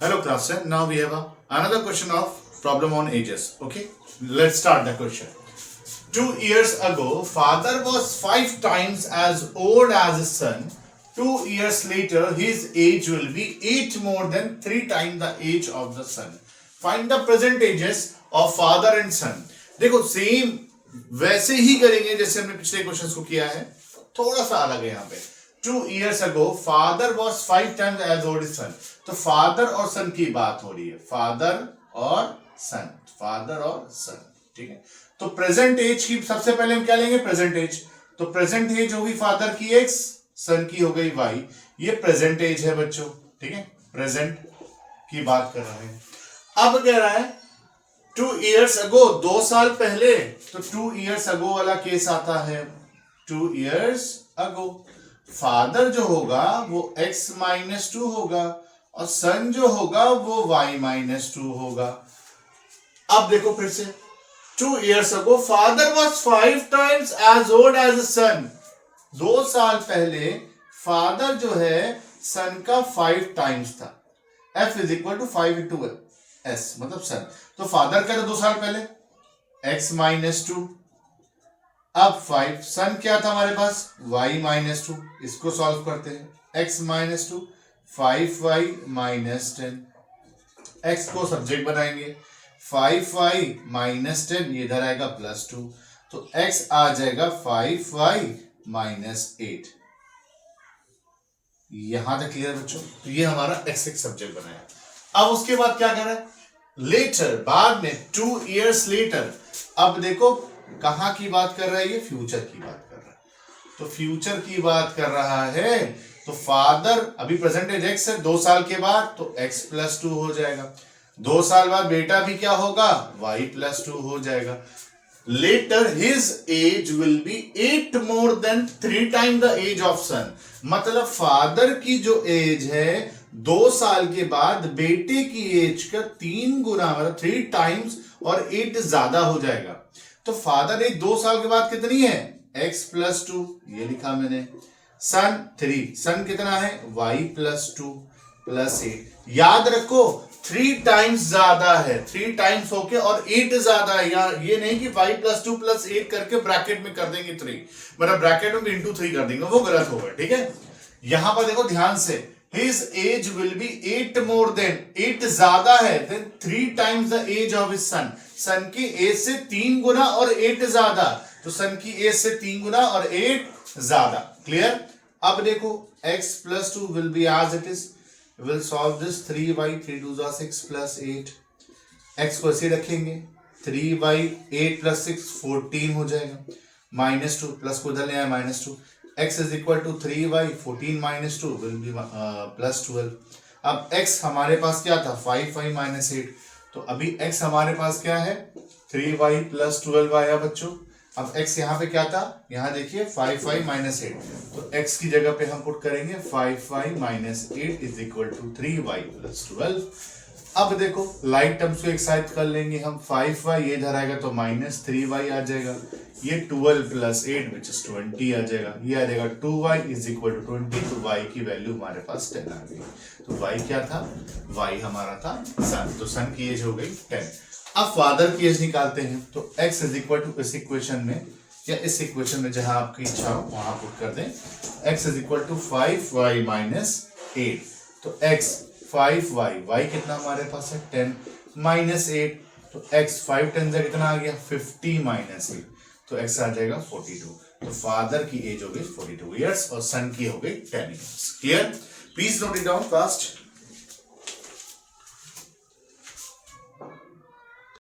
Hello class, now we have another question of problem on ages. Okay, let's start the question. 2 years ago, father was 5 times as old as his son. 2 years later, his age will be 8 more than 3 times the age of the son. Find the present ages of father and son. देखो same वैसे ही करेंगे जैसे हमने पिछले questions को किया है, थोड़ा सा अलग है यहाँ पे. 2 years ago, father was 5 times as old as son. तो फादर और सन की बात हो रही है, फादर और सन, फादर और सन. ठीक है, तो प्रेजेंट एज की सबसे पहले हम क्या लेंगे, प्रेजेंट एज. तो प्रेजेंट एज होगी फादर की x, सन की हो गई y. ये प्रेजेंट एज है बच्चों. ठीक है, प्रेजेंट की बात कर रहे हैं. अब कह रहा है 2 years ago, 2 साल पहले. तो 2 years ago वाला केस आता है. 2 years ago फादर जो होगा वो x माइनस 2 होगा और सन जो होगा वो y माइनस 2 होगा. अब देखो फिर से 2 years ago father was 5 times as old as सन. 2 साल पहले फादर जो है सन का 5 टाइम्स था. f is equal to 5 into s मतलब सन. तो फादर क्या था 2 साल पहले, x माइनस 2. अब 5, सन क्या था हमारे पास, y माइनस 2. इसको सॉल्व करते हैं. x minus 2, 5y minus 10. x को सब्जेक्ट बनाएंगे. 5y माइनस 10 ये इधर आएगा प्लस 2. तो x आ जाएगा 5y माइनस 8. यहां तक क्लियर बच्चों. तो ये हमारा x एक सब्जेक्ट बनाया. अब उसके बाद क्या कर रहा है, लेटर, बाद में 2 years लेटर. अब देखो कहां की बात कर रहा है, ये फ्यूचर की बात कर रहा है. तो फ्यूचर की बात कर रहा है. तो फादर अभी प्रेजेंट एज x है, 2 साल के बाद तो x प्लस 2 हो जाएगा. 2 साल बाद बेटा भी क्या होगा, y प्लस 2 हो जाएगा. Later his age will be 8 more than 3 time the age of son. मतलब फादर की जो एज है 2 साल के बाद बेटे की एज का 3 गुना मतलब 3 टाइम्स और 8 ज्यादा हो जाएगा. तो फादर एज 2 साल के बाद कितनी है, x प्लस 2 ये लिखा मैंने. सन 3, सन कितना है y प्लस 2 प्लस 8. याद रखो 3 टाइम्स ज्यादा है, 3 टाइम्स होके और 8 ज्यादा है. ये नहीं कि y प्लस 2 प्लस 8 करके ब्रैकेट में कर देंगे 3, मतलब ब्रैकेट में भी इंटू 3 कर देंगे, वो गलत होगा. ठीक है, यहां पर देखो ध्यान से, his age will be 8 more than, 8 ज्यादा है then 3 times the age of his son. सन की एज से 3 गुना और 8 ज्यादा. तो सन की एज से 3 गुना और 8 ज्यादा. क्लियर. अब देखो x plus 2 will be as it is. We'll solve this. 3y 3 2 6 plus 8. x को ऐसे रखेंगे. 3y 8 plus 6 14 हो जाएगा. माइनस 2 प्लस को इधर ले आए minus 2. x is equal to 3y 14 minus 2 will be plus 12. अब x हमारे पास क्या था, 5y minus 8. तो अभी x हमारे पास क्या है, 3y plus 12 आया बच्चों. अब x यहाँ पे क्या था, यहाँ देखिए 5y minus 8. तो x की जगह पे हम पुट करेंगे 5y minus 8 is equal to 3y plus 12. अब देखो लाइक टर्म्स को एक साइड कर लेंगे हम. 5y ये इधर आएगा तो माइनस 3y आ जाएगा. ये 12 प्लस 8 विच इज 20 आ जाएगा. ये आ जाएगा 2y इज इक्वल टू 20. तो y की वैल्यू हमारे पास 10 आ गई. तो y क्या था, y हमारा था सन. तो सन की एज हो गई 10. अब फादर की एज निकालते हैं. तो x इज इक्वल टू इस इक्वेशन में या इस इक्वेशन में जहां आपकी इच्छा हो वहां पुट कर दें. x is equal to 5y minus 8. तो x 5y, y कितना हमारे पास है 10 माइनस 8. तो x 5 10 से कितना आ गया 50 माइनस 8. तो x आ जाएगा 42. तो फादर की एज हो गई 42 इयर्स और सन की हो गई 10 years. Clear. Please note it down fast.